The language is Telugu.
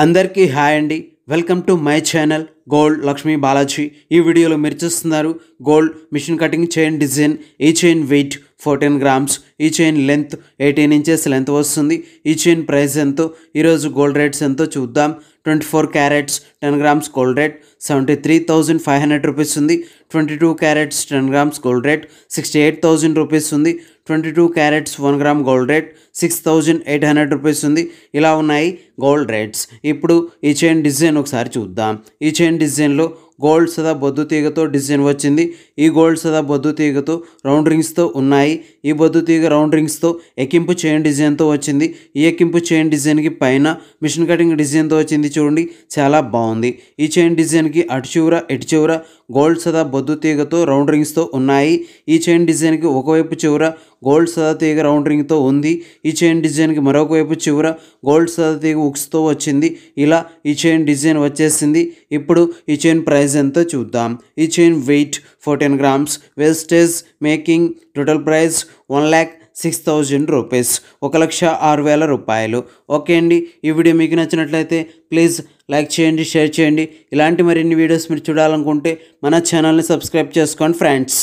అందరికీ హాయ్ అండి. Welcome to my channel gold Lakshmi Balaji. ఈ వీడియోలో మీరు చూస్తున్నారు gold machine cutting chain design. ఈ చైన్ వెయిట్ 14 గ్రామ్స్. ఈ చైన్ లెంత్ 18 ఇంచెస్ లెంత్ వస్తుంది. ఈ చైన్ ప్రైస్ ఎంతో, ఈరోజు గోల్డ్ రేట్స్ ఎంతో చూద్దాం. 24 carats 10 grams gold rate 73,500 rupees ఉంది. 22 carats 10 grams gold rate 68,000 rupees ఉంది. 22 carats 1 gram gold rate 6,800 rupees ఉంది. ఇలా ఉన్నాయి గోల్డ్ రేట్స్. ఇప్పుడు ఈ చైన్ డిజైన్ ఒకసారి చూద్దాం. ఈ చైన్ డిజైన్లో గోల్డ్ సదా బొద్దు తీగతో డిజైన్ వచ్చింది. ఈ గోల్డ్ సదా బొద్దు తీగతో రౌండ్ రింగ్స్తో ఉన్నాయి. ఈ బొద్దు తీగ రౌండ్ రింగ్స్తో ఎక్కింపు చైన్ డిజైన్తో వచ్చింది. ఈ ఎక్కింపు చైన్ డిజైన్కి పైన మిషన్ కటింగ్ డిజైన్తో వచ్చింది. చూడండి, చాలా బాగుంది. ఈ చైన్ డిజైన్కి అటు చివర ఇటు చివర గోల్డ్ సదా బొద్దు తీగతో రౌండ్ రింగ్స్తో ఉన్నాయి. ఈ చైన్ డిజైన్కి ఒకవైపు చివర గోల్డ్ సదా తీగ రౌండ్ రింగ్తో ఉంది. ఈ చైన్ డిజైన్కి మరొక వైపు చివర గోల్డ్ సదా తీగ ఉక్స్తో వచ్చింది. ఇలా ఈ చైన్ డిజైన్ వచ్చేసింది. ఇప్పుడు ఈ చైన్ ప్రైస్ ఎంతో చూద్దాం. ఈ chain weight 14 grams. Wastage making total price 1,06,000 rupees, 1,06,000 రూపాయలు. ఓకే అండి, ఈ వీడియో మీకు నచ్చినట్లయితే ప్లీజ్ లైక్ చేయండి, షేర్ చేయండి. ఇలాంటి మరిన్ని వీడియోస్ మీరు చూడాలనుకుంటే మన ఛానల్ని సబ్స్క్రైబ్ చేసుకోండి ఫ్రెండ్స్.